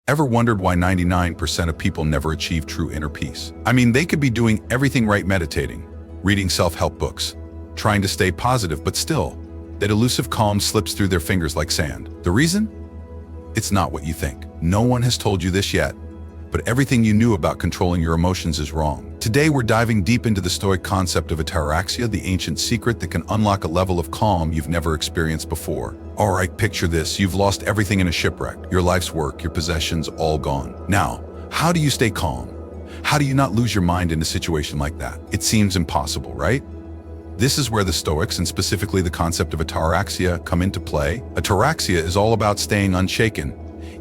Ever wondered why 99% of people never achieve true inner peace? I mean, they could be doing everything right, meditating, reading self-help books, trying to stay positive, but still, that elusive calm slips through their fingers like sand. The reason? It's not what you think. No one has told you this yet, but everything you knew about controlling your emotions is wrong. Today, we're diving deep into the Stoic concept of Ataraxia, the ancient secret that can unlock a level of calm you've never experienced before. All right, picture this. You've lost everything in a shipwreck. Your life's work, your possessions, all gone. Now, how do you stay calm? How do you not lose your mind in a situation like that? It seems impossible, right? This is where the Stoics, and specifically the concept of Ataraxia, come into play. Ataraxia is all about staying unshaken,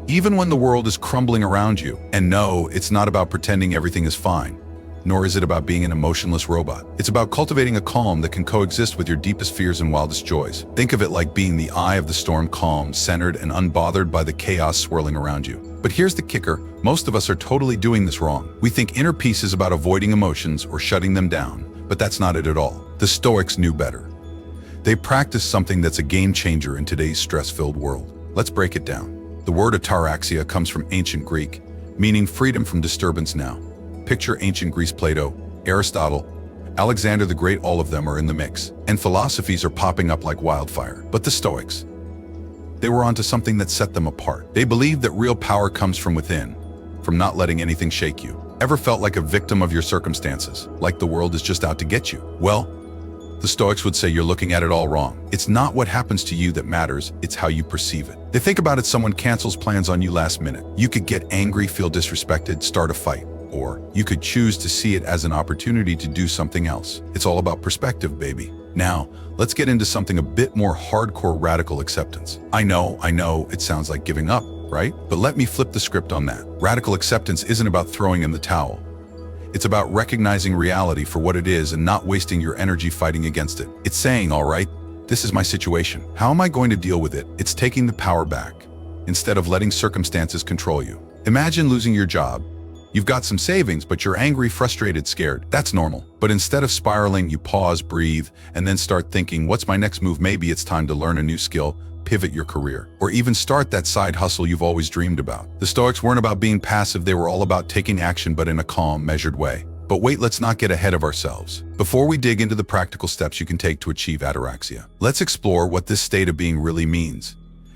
even when the world is crumbling around you. And no, it's not about pretending everything is fine, nor is it about being an emotionless robot. It's about cultivating a calm that can coexist with your deepest fears and wildest joys. Think of it like being the eye of the storm, calm, centered, and unbothered by the chaos swirling around you. But here's the kicker. Most of us are totally doing this wrong. We think inner peace is about avoiding emotions or shutting them down, but that's not it at all. The Stoics knew better. They practiced something that's a game changer in today's stress-filled world. Let's break it down. The word ataraxia comes from ancient Greek, meaning freedom from disturbance. Now, picture ancient Greece, Plato, Aristotle, Alexander the Great, all of them are in the mix, and philosophies are popping up like wildfire. But the Stoics, they were onto something that set them apart. They believed that real power comes from within, from not letting anything shake you. Ever felt like a victim of your circumstances, like the world is just out to get you? Well, the Stoics would say you're looking at it all wrong. It's not what happens to you that matters, it's how you perceive it. They think about it: someone cancels plans on you last minute. You could get angry, feel disrespected, start a fight. Or you could choose to see it as an opportunity to do something else. It's all about perspective, baby. Now, let's get into something a bit more hardcore: radical acceptance. I know, it sounds like giving up, right? But let me flip the script on that. Radical acceptance isn't about throwing in the towel. It's about recognizing reality for what it is and not wasting your energy fighting against it. It's saying, all right, this is my situation. How am I going to deal with it? It's taking the power back, instead of letting circumstances control you. Imagine losing your job. You've got some savings, but you're angry, frustrated, scared. That's normal. But instead of spiraling, you pause, breathe, and then start thinking, what's my next move? Maybe it's time to learn a new skill, pivot your career, or even start that side hustle you've always dreamed about. The Stoics weren't about being passive, they were all about taking action, but in a calm, measured way. But wait, let's not get ahead of ourselves. Before we dig into the practical steps you can take to achieve ataraxia, let's explore what this state of being really means,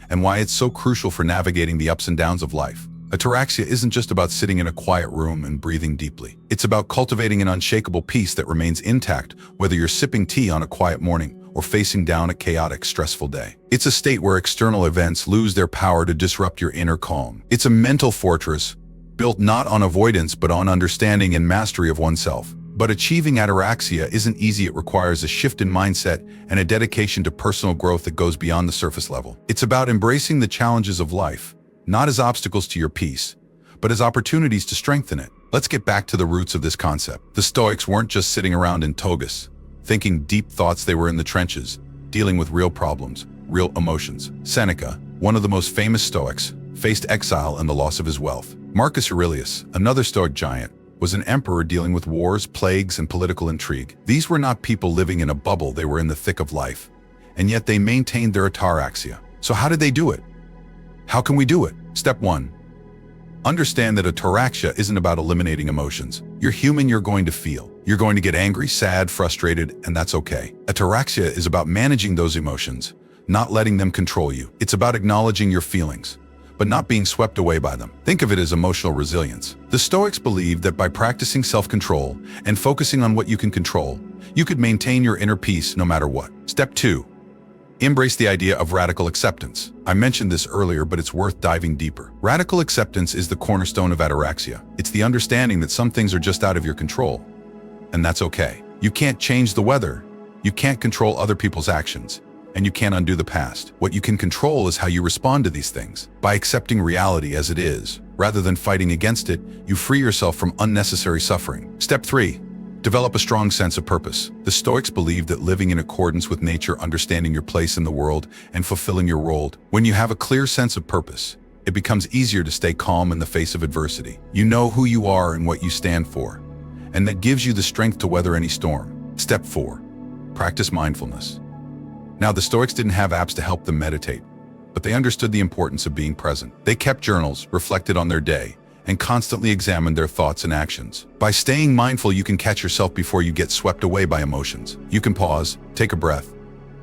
and why it's so crucial for navigating the ups and downs of life. Ataraxia isn't just about sitting in a quiet room and breathing deeply. It's about cultivating an unshakable peace that remains intact, whether you're sipping tea on a quiet morning or facing down a chaotic, stressful day. It's a state where external events lose their power to disrupt your inner calm. It's a mental fortress, built not on avoidance but on understanding and mastery of oneself. But achieving ataraxia isn't easy. It requires a shift in mindset and a dedication to personal growth that goes beyond the surface level. It's about embracing the challenges of life, not as obstacles to your peace, but as opportunities to strengthen it. Let's get back to the roots of this concept. The Stoics weren't just sitting around in togas, thinking deep thoughts. They were in the trenches, dealing with real problems, real emotions. Seneca, one of the most famous Stoics, faced exile and the loss of his wealth. Marcus Aurelius, another Stoic giant, was an emperor dealing with wars, plagues, and political intrigue. These were not people living in a bubble. They were in the thick of life, and yet they maintained their ataraxia. So how did they do it? How can we do it? Step 1. Understand that ataraxia isn't about eliminating emotions. You're human, you're going to feel. You're going to get angry, sad, frustrated, and that's okay. Ataraxia is about managing those emotions, not letting them control you. It's about acknowledging your feelings, but not being swept away by them. Think of it as emotional resilience. The Stoics believed that by practicing self-control and focusing on what you can control, you could maintain your inner peace no matter what. Step 2. Embrace the idea of radical acceptance. I mentioned this earlier, but it's worth diving deeper. Radical acceptance is the cornerstone of ataraxia. It's the understanding that some things are just out of your control, and that's okay. You can't change the weather, you can't control other people's actions, and you can't undo the past. What you can control is how you respond to these things. By accepting reality as it is, rather than fighting against it, you free yourself from unnecessary suffering. Step 3. Develop a strong sense of purpose. The Stoics believed that living in accordance with nature, understanding your place in the world, and fulfilling your role. When you have a clear sense of purpose, it becomes easier to stay calm in the face of adversity. You know who you are and what you stand for, and that gives you the strength to weather any storm. Step 4. Practice mindfulness. Now, the Stoics didn't have apps to help them meditate, but they understood the importance of being present. They kept journals, reflected on their day, and constantly examined their thoughts and actions. By staying mindful, you can catch yourself before you get swept away by emotions. You can pause, take a breath,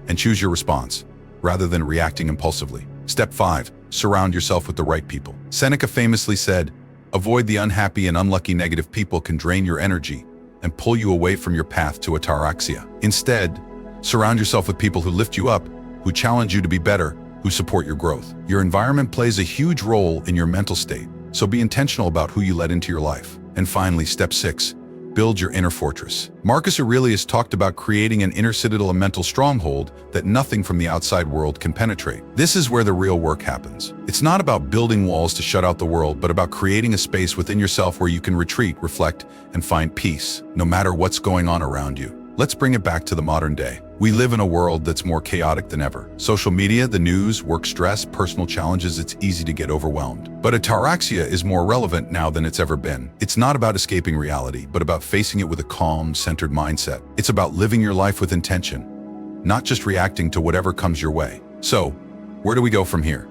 and choose your response, rather than reacting impulsively. Step 5. Surround yourself with the right people. Seneca famously said, "Avoid the unhappy and unlucky. Negative people can drain your energy and pull you away from your path to ataraxia. Instead, surround yourself with people who lift you up, who challenge you to be better, who support your growth." Your environment plays a huge role in your mental state, so be intentional about who you let into your life. And finally, step 6, build your inner fortress. Marcus Aurelius talked about creating an inner citadel, a mental stronghold that nothing from the outside world can penetrate. This is where the real work happens. It's not about building walls to shut out the world, but about creating a space within yourself where you can retreat, reflect, and find peace, no matter what's going on around you. Let's bring it back to the modern day. We live in a world that's more chaotic than ever. Social media, the news, work stress, personal challenges, it's easy to get overwhelmed. But ataraxia is more relevant now than it's ever been. It's not about escaping reality, but about facing it with a calm, centered mindset. It's about living your life with intention, not just reacting to whatever comes your way. So, where do we go from here?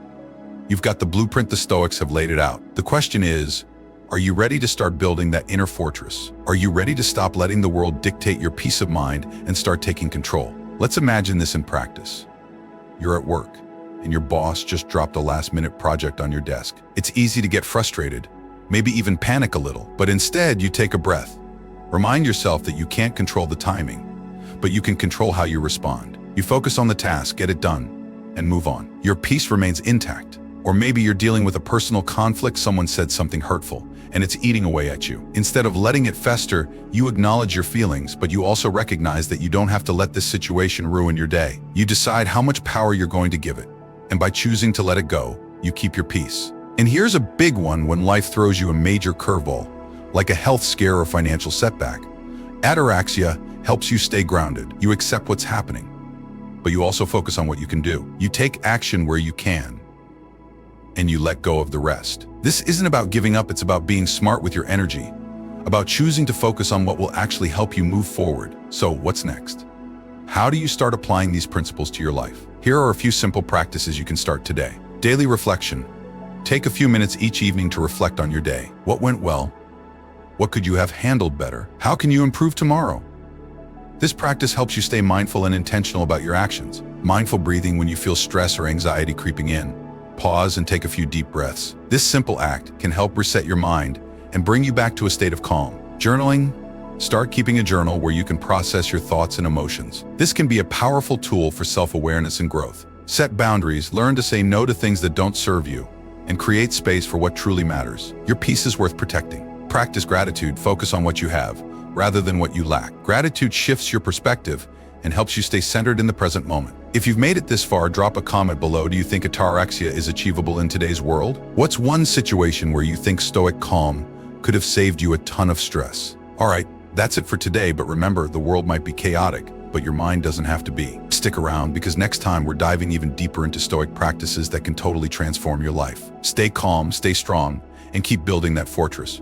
You've got the blueprint, the Stoics have laid it out. The question is, are you ready to start building that inner fortress? Are you ready to stop letting the world dictate your peace of mind and start taking control? Let's imagine this in practice. You're at work, and your boss just dropped a last-minute project on your desk. It's easy to get frustrated, maybe even panic a little, but instead you take a breath. Remind yourself that you can't control the timing, but you can control how you respond. You focus on the task, get it done, and move on. Your peace remains intact. Or maybe you're dealing with a personal conflict, someone said something hurtful, and it's eating away at you. Instead of letting it fester, you acknowledge your feelings, but you also recognize that you don't have to let this situation ruin your day. You decide how much power you're going to give it, and by choosing to let it go, you keep your peace. And here's a big one: when life throws you a major curveball, like a health scare or financial setback, Ataraxia helps you stay grounded. You accept what's happening, but you also focus on what you can do. You take action where you can, and you let go of the rest. This isn't about giving up, it's about being smart with your energy, about choosing to focus on what will actually help you move forward. So what's next? How do you start applying these principles to your life? Here are a few simple practices you can start today. Daily reflection. Take a few minutes each evening to reflect on your day. What went well? What could you have handled better? How can you improve tomorrow? This practice helps you stay mindful and intentional about your actions. Mindful breathing: when you feel stress or anxiety creeping in, pause and take a few deep breaths. This simple act can help reset your mind and bring you back to a state of calm. Journaling. Start keeping a journal where you can process your thoughts and emotions. This can be a powerful tool for self-awareness and growth. Set boundaries. Learn to say no to things that don't serve you and create space for what truly matters. Your peace is worth protecting. Practice gratitude. Focus on what you have rather than what you lack. Gratitude shifts your perspective and helps you stay centered in the present moment. If you've made it this far, drop a comment below. Do you think ataraxia is achievable in today's world? What's one situation where you think stoic calm could have saved you a ton of stress? All right, that's it for today, but remember, the world might be chaotic, but your mind doesn't have to be. Stick around, because next time we're diving even deeper into stoic practices that can totally transform your life. Stay calm, stay strong, and keep building that fortress.